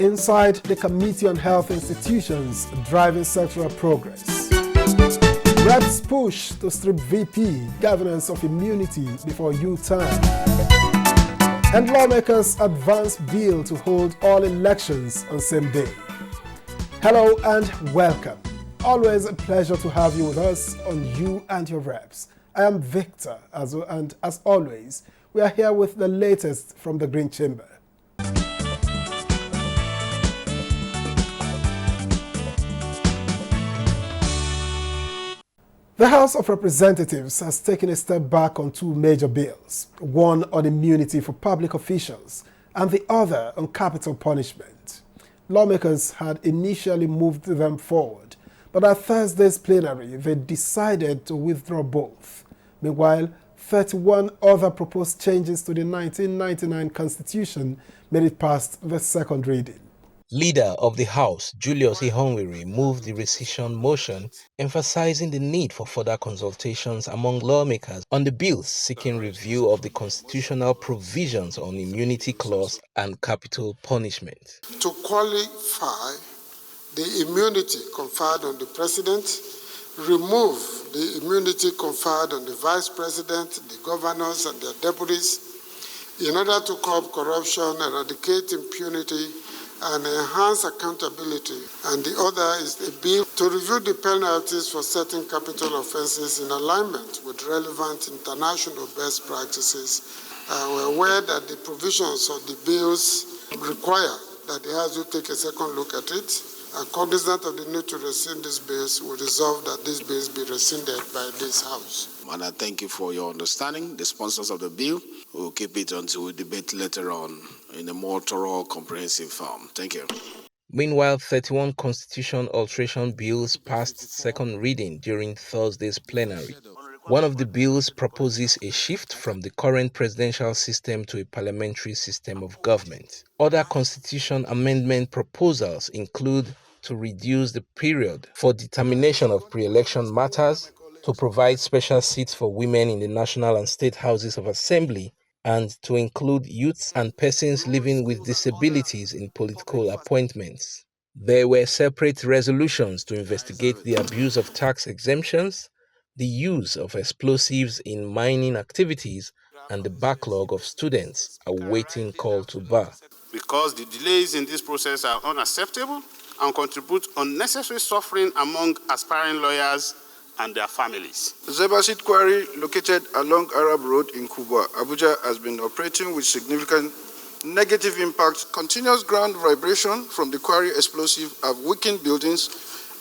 inside the Committee on Health Institutions driving sectoral progress. Reps push to strip VP governance of immunity before U-turn. And lawmakers advance bill to hold all elections on same day. Hello and welcome. Always a pleasure to have you with us on You and Your Reps. I am Victor, and as always, we are here with the latest from the Green Chamber. The House of Representatives has taken a step back on two major bills, one on immunity for public officials and the other on capital punishment. Lawmakers had initially moved them forward, but at Thursday's plenary, they decided to withdraw both. Meanwhile, 31 other proposed changes to the 1999 Constitution made it past the second reading. Leader of the House, Julius Ihonwiri, moved the rescission motion, emphasizing the need for further consultations among lawmakers on the bills seeking review of the constitutional provisions on immunity clause and capital punishment. To qualify the immunity conferred on the President, remove the immunity conferred on the Vice President, the governors and their deputies, in order to curb corruption, eradicate impunity, and enhance accountability. And the other is a bill to review the penalties for certain capital offenses in alignment with relevant international best practices. We're aware that the provisions of the bills require that the House will take a second look at it. And cognizant of the need to rescind these bills, we resolve that these bills be rescinded by this House. And I thank you for your understanding. The sponsors of the bill will keep it until we debate later on in a more thorough, comprehensive form. Thank you. Meanwhile, 31 constitution alteration bills passed second reading during Thursday's plenary. One of the bills proposes a shift from the current presidential system to a parliamentary system of government. Other constitution amendment proposals include to reduce the period for determination of pre-election matters, to provide special seats for women in the national and state houses of assembly, and to include youths and persons living with disabilities in political appointments. There were separate resolutions to investigate the abuse of tax exemptions, the use of explosives in mining activities, and the backlog of students awaiting call to bar. Because the delays in this process are unacceptable and contribute unnecessary suffering among aspiring lawyers and their families. The Zebasit quarry, located along Arab Road in Kubwa, Abuja, has been operating with significant negative impact. Continuous ground vibration from the quarry explosive have weakened buildings,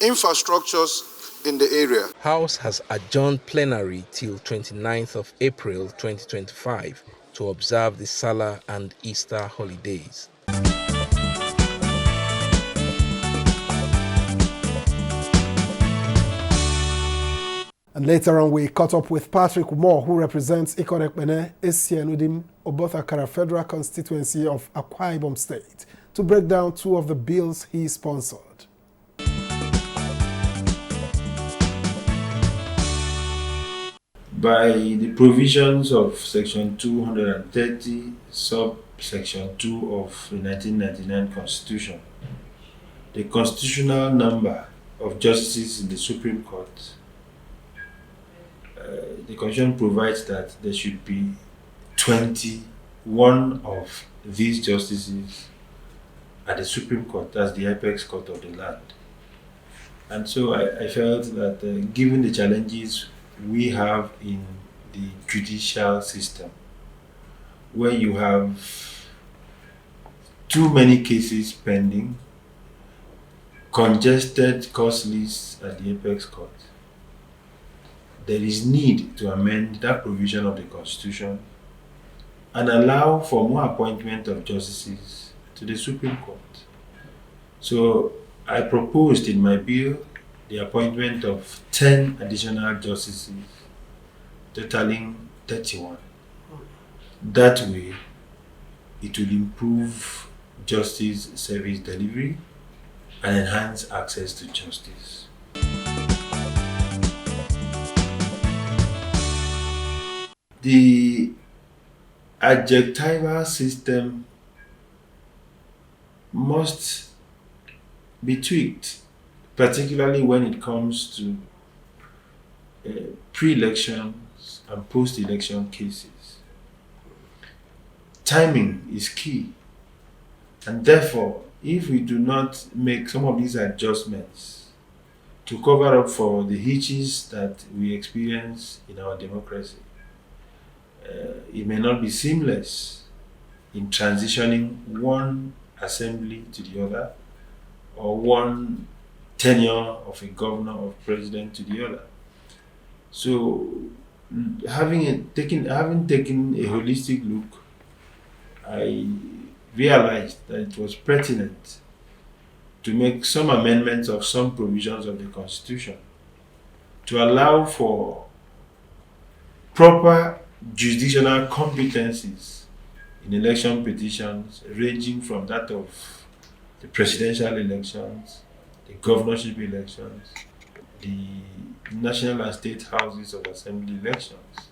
infrastructures in the area. House has adjourned plenary till 29th of April 2025 to observe the Salah and Easter holidays. And later on, we caught up with Patrick Umoh, who represents Ikorekpene, Esienudim, Obothakara Federal Constituency of Akwa Ibom State, to break down two of the bills he sponsored. By the provisions of Section 230, subsection 2 of the 1999 Constitution, the constitutional number of justices in the Supreme Court, the Constitution provides that there should be 21 of these justices at the Supreme Court, that's the apex court of the land. And so I felt that given the challenges we have in the judicial system, where you have too many cases pending, congested court lists at the apex court, there is need to amend that provision of the Constitution and allow for more appointment of justices to the Supreme Court. So I proposed in my bill the appointment of 10 additional justices, totaling 31. That way, it will improve justice service delivery and enhance access to justice. The adjectival system must be tweaked, particularly when it comes to pre-elections and post-election cases. Timing is key, and therefore, if we do not make some of these adjustments to cover up for the hitches that we experience in our democracy, it may not be seamless in transitioning one assembly to the other, or one tenure of a governor or president to the other. So, having taken a holistic look, I realized that it was pertinent to make some amendments of some provisions of the Constitution to allow for proper jurisdictional competencies in election petitions, ranging from that of the presidential elections, the governorship elections, the national and state houses of assembly elections.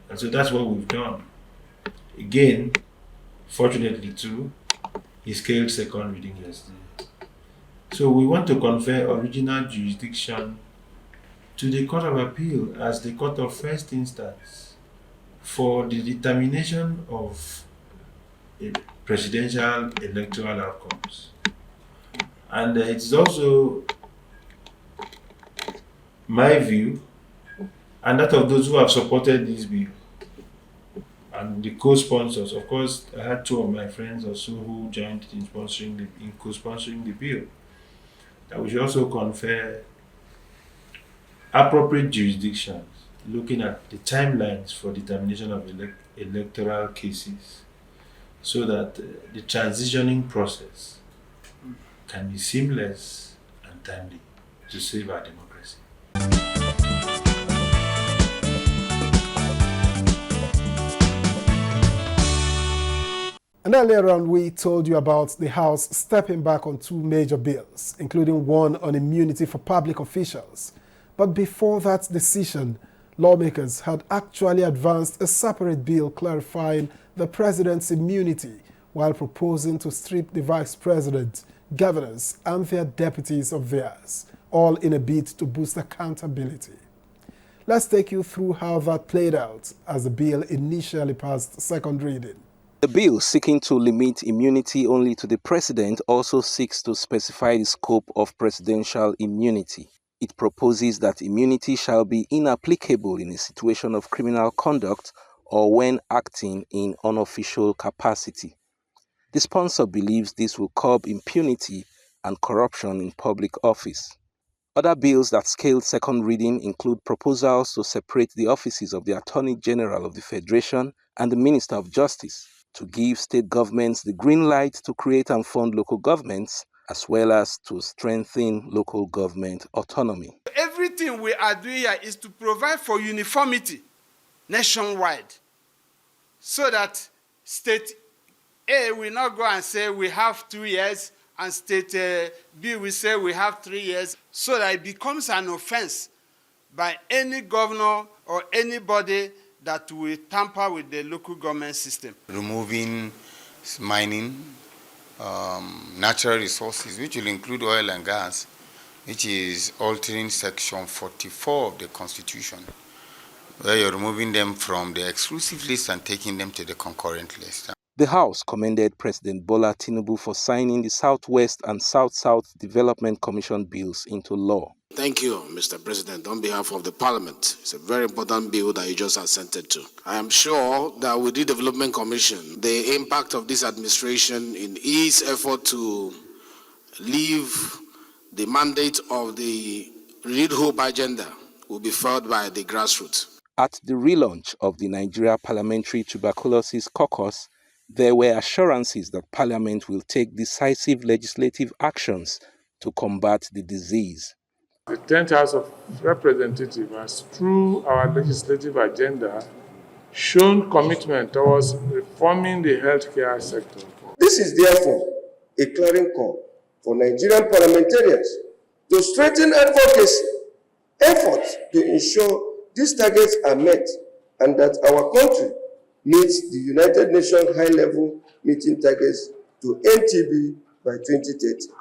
And so that's what we've done. Again, fortunately too, he scaled second reading yesterday. So we want to confer original jurisdiction to the Court of Appeal as the court of first instance for the determination of presidential electoral outcomes. And it's also my view and that of those who have supported this bill and the co-sponsors. Of course, I had two of my friends or so who joined in co-sponsoring the bill, that we should also confer appropriate jurisdictions looking at the timelines for determination of electoral cases, so that the transitioning process can be seamless and timely to save our democracy. And earlier on, we told you about the House stepping back on two major bills, including one on immunity for public officials. But before that decision, lawmakers had actually advanced a separate bill clarifying the president's immunity while proposing to strip the vice president, governors, and their deputies of theirs, all in a bid to boost accountability. Let's take you through how that played out as the bill initially passed second reading. The bill seeking to limit immunity only to the president also seeks to specify the scope of presidential immunity. It proposes that immunity shall be inapplicable in a situation of criminal conduct or when acting in unofficial capacity. The sponsor believes this will curb impunity and corruption in public office. Other bills that scaled second reading include proposals to separate the offices of the Attorney General of the Federation and the Minister of Justice, to give state governments the green light to create and fund local governments, as well as to strengthen local government autonomy. Everything we are doing here is to provide for uniformity nationwide, so that state A will not go and say we have 2 years, and state B will say we have 3 years, so that it becomes an offense by any governor or anybody that will tamper with the local government system. Removing mining, natural resources, which will include oil and gas, which is altering section 44 of the Constitution, where you're removing them from the exclusive list and taking them to the concurrent list. The House commended President Bola Tinubu for signing the Southwest and South-South Development Commission bills into law. Thank you, Mr. President. On behalf of the Parliament, it's a very important bill that you just assented to. I am sure that with the Development Commission, the impact of this administration in its effort to leave the mandate of the Renewed Hope agenda will be felt by the grassroots. At the relaunch of the Nigeria Parliamentary Tuberculosis Caucus, there were assurances that Parliament will take decisive legislative actions to combat the disease. The 10th House of Representatives has, through our legislative agenda, shown commitment towards reforming the healthcare sector. This is therefore a clarion call for Nigerian parliamentarians to strengthen efforts to ensure these targets are met and that our country meets the United Nations high-level meeting targets to end TB by 2030.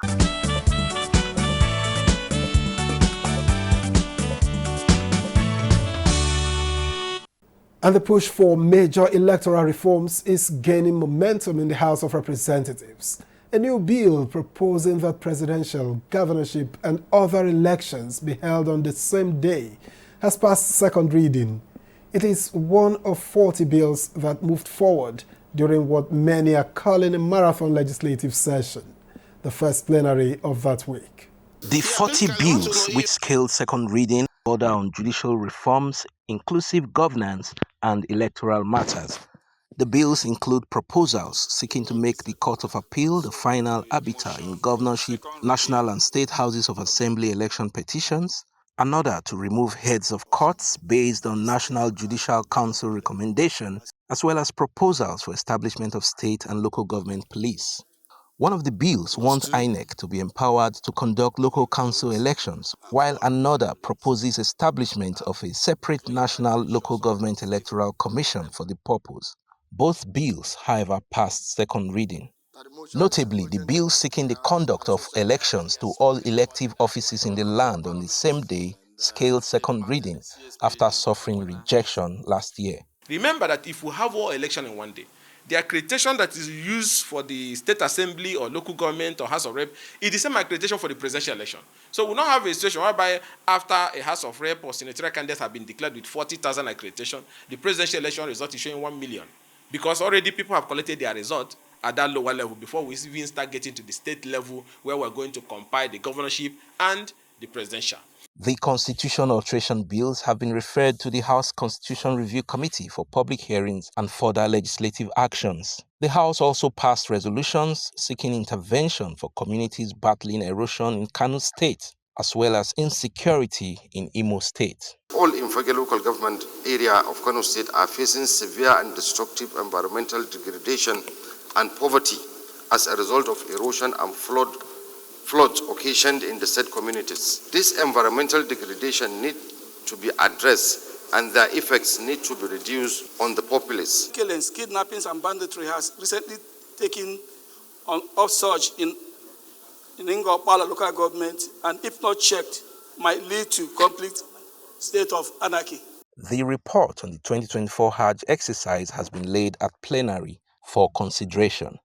And the push for major electoral reforms is gaining momentum in the House of Representatives. A new bill proposing that presidential, governorship, and other elections be held on the same day has passed second reading. It is one of 40 bills that moved forward during what many are calling a marathon legislative session, the first plenary of that week. The 40 bills which scaled second reading order on judicial reforms, inclusive governance, and electoral matters. The bills include proposals seeking to make the Court of Appeal the final arbiter in governorship, national and state houses of assembly election petitions, another to remove heads of courts based on National Judicial Council recommendation, as well as proposals for establishment of state and local government police. One of the bills wants INEC to be empowered to conduct local council elections, while another proposes establishment of a separate national local government electoral commission for the purpose. Both bills, however, passed second reading. Notably, the bill seeking the conduct of elections to all elective offices in the land on the same day scaled second reading after suffering rejection last year. Remember that if we have all elections in one day, the accreditation that is used for the state assembly or local government or House of Rep is the same accreditation for the presidential election. So we don't have a situation whereby after a House of Rep or senatorial candidates have been declared with 40,000 accreditation, the presidential election result is showing 1 million. Because already people have collected their result at that lower level before we even start getting to the state level where we're going to compile the governorship and the presidential. The constitution alteration bills have been referred to the House Constitution Review Committee for public hearings and further legislative actions. The House also passed resolutions seeking intervention for communities battling erosion in Kano State, as well as insecurity in Umoh State. All Infage local government area of Kano State are facing severe and destructive environmental degradation and poverty as a result of erosion and floods occasioned in the said communities. This environmental degradation needs to be addressed and their effects need to be reduced on the populace. Killings, kidnappings, and banditry has recently taken on upsurge in Ingopala local government, and if not checked, might lead to complete state of anarchy. The report on the 2024 Hajj exercise has been laid at plenary for consideration.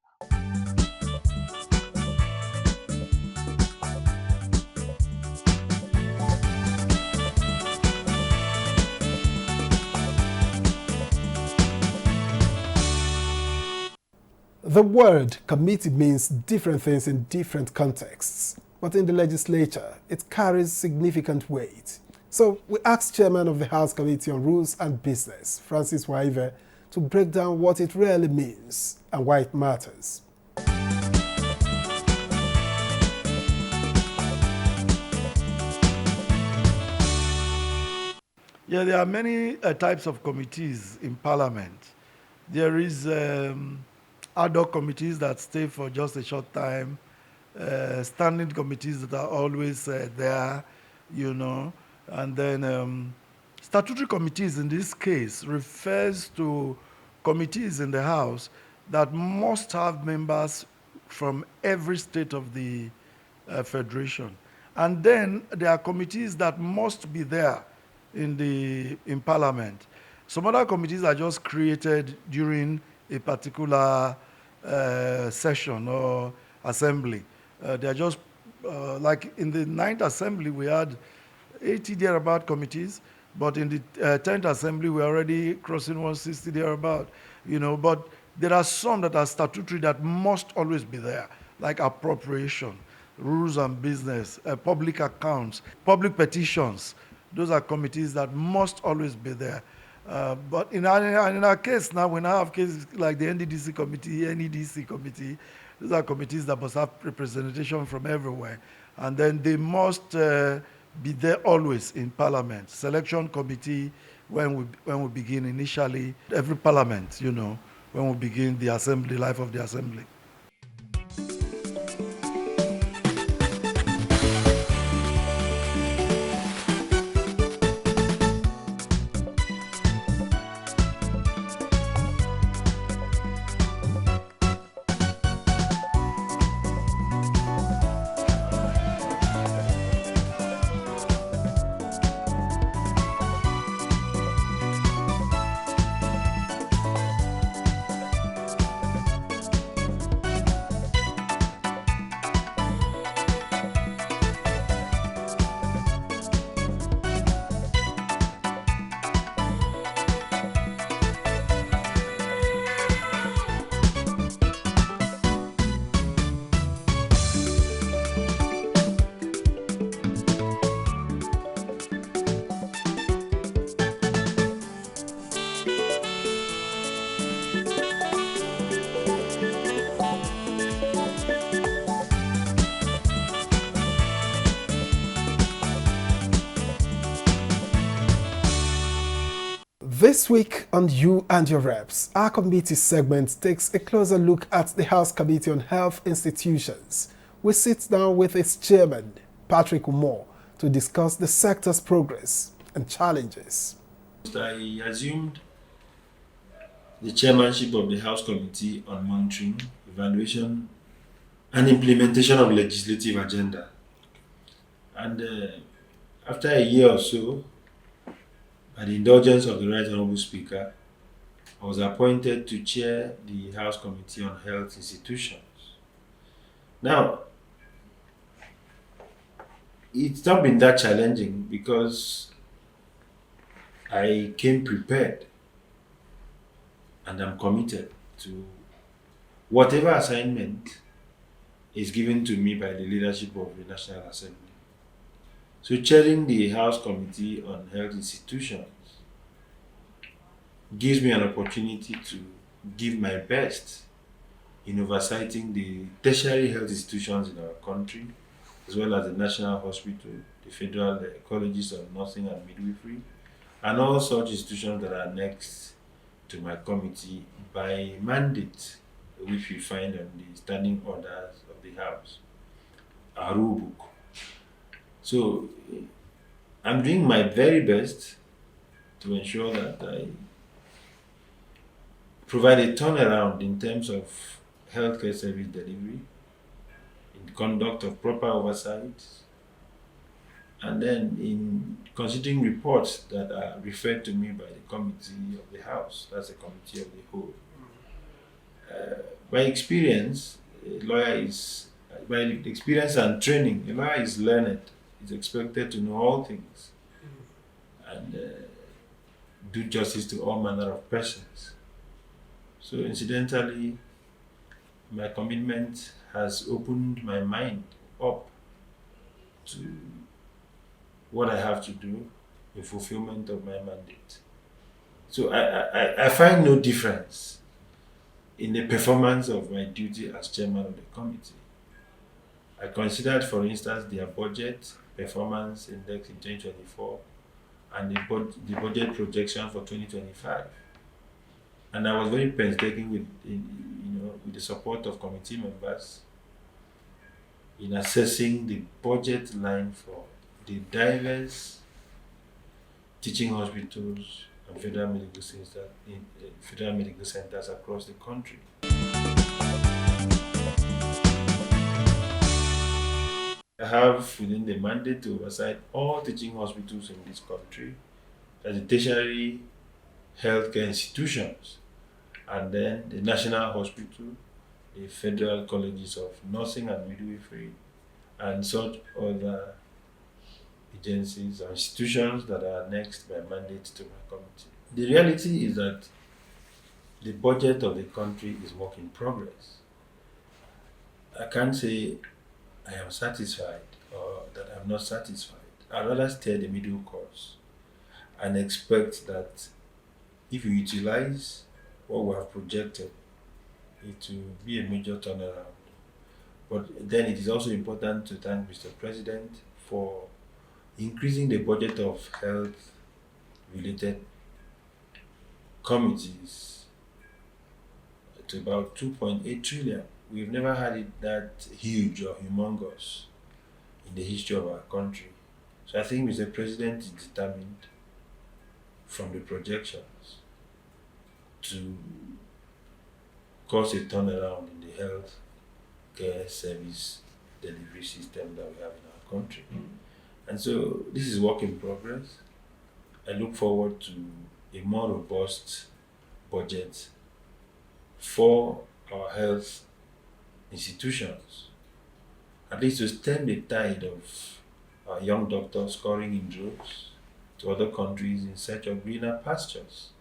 The word committee means different things in different contexts, but in the legislature, it carries significant weight. So we asked Chairman of the House Committee on Rules and Business, Francis Waive, to break down what it really means and why it matters. Yeah, there are many types of committees in Parliament. There is ad hoc committees that stay for just a short time, standing committees that are always there, you know, and then statutory committees in this case refers to committees in the House that must have members from every state of the Federation. And then there are committees that must be there in Parliament. Some other committees are just created during a particular session or assembly. They are just, like in the 9th assembly, we had 80 thereabout committees, but in the 10th assembly, we're already crossing 160 thereabout, you know, but there are some that are statutory that must always be there, like appropriation, rules and business, public accounts, public petitions. Those are committees that must always be there. But in our case now, we now have cases like the NDDC committee, NEDC committee. Those are committees that must have representation from everywhere. And then they must be there always in Parliament. Selection committee, when we begin initially, every Parliament, you know, when we begin the assembly, life of the assembly. This week on You and Your Reps, our committee segment takes a closer look at the House Committee on Health Institutions. We sit down with its chairman, Patrick Umoh, to discuss the sector's progress and challenges. I assumed the chairmanship of the House Committee on Monitoring, Evaluation and Implementation of Legislative Agenda. And after a year or so, by the indulgence of the Right Honourable Speaker, I was appointed to chair the House Committee on Health Institutions. Now, it's not been that challenging because I came prepared and I'm committed to whatever assignment is given to me by the leadership of the National Assembly. So chairing the House Committee on Health Institutions gives me an opportunity to give my best in oversighting the tertiary health institutions in our country, as well as the National Hospital, the Federal Colleges of Nursing and Midwifery, and all such institutions that are next to my committee by mandate, which we find on the standing orders of the House, our rule book. So I'm doing my very best to ensure that I provide a turnaround in terms of healthcare service delivery, in conduct of proper oversight, and then in considering reports that are referred to me by the committee of the House, that's a committee of the whole. By experience, a lawyer is, by experience and training, a lawyer is learned, is expected to know all things and do justice to all manner of persons. So incidentally, my commitment has opened my mind up to what I have to do in fulfillment of my mandate. So I find no difference in the performance of my duty as chairman of the committee. I considered, for instance, their budget performance index in 2024 and the budget projection for 2025. And I was very painstaking with the support of committee members in assessing the budget line for the diverse teaching hospitals and federal medical centers across the country. I have within the mandate to oversight all teaching hospitals in this country, as the tertiary healthcare institutions, and then the National Hospital, the Federal Colleges of Nursing and Midwifery, and such other agencies or institutions that are next by mandate to my committee. The reality is that the budget of the country is work in progress. I can't say I am satisfied or that I'm not satisfied. I'd rather steer the middle course and expect that if you utilize what we have projected, it will be a major turnaround. But then it is also important to thank Mr. President for increasing the budget of health-related committees to about 2.8 trillion. We've never had it that huge or humongous in the history of our country. So I think Mr. President is determined from the projections to cause a turnaround in the health care service delivery system that we have in our country. And so this is work in progress. I look forward to a more robust budget for our health institutions, at least to stem the tide of our young doctors scoring in droves to other countries in search of greener pastures.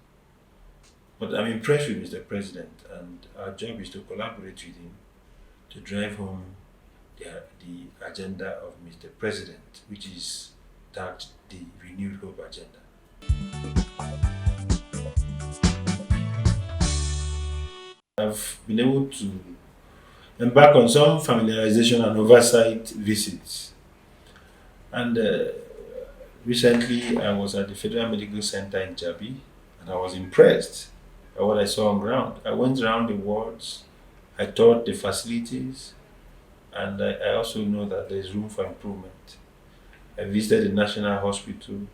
But I'm impressed with Mr. President, and our job is to collaborate with him to drive home the agenda of Mr. President, which is tagged the Renewed Hope Agenda. I've been able to embark on some familiarization and oversight visits. And recently I was at the Federal Medical Center in Jabi, and I was impressed by what I saw on ground. I went around the wards, I toured the facilities, and I also know that there's room for improvement. I visited the National Hospital,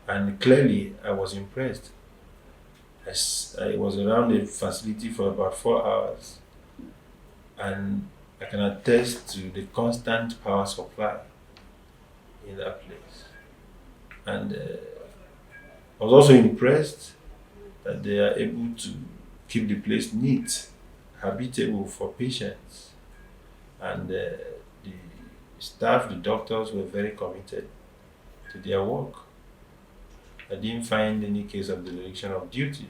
and clearly I was impressed. I was around the facility for about 4 hours, and I can attest to the constant power supply in that place. And I was also impressed that they are able to keep the place neat, habitable for patients. And the staff, the doctors were very committed to their work. I didn't find any case of dereliction of duty.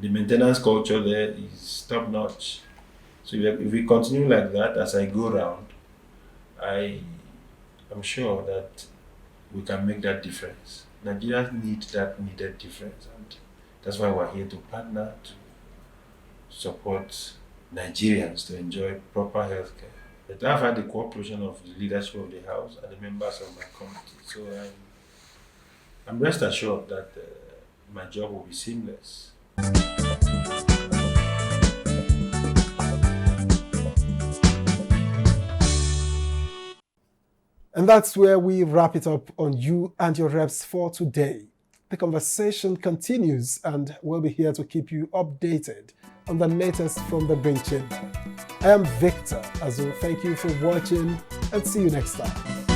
The maintenance culture there is top notch. So if we continue like that as I go around, I am sure that we can make that difference. Nigerians need that needed difference, and that's why we're here to partner to support Nigerians to enjoy proper health care. But I've had the cooperation of the leadership of the House and the members of my committee, so I'm rest assured that my job will be seamless. And that's where we wrap it up on You and Your Reps for today. The conversation continues, and we'll be here to keep you updated on the latest from the Green Chamber. I am Victor Azu. Thank you for watching, and see you next time.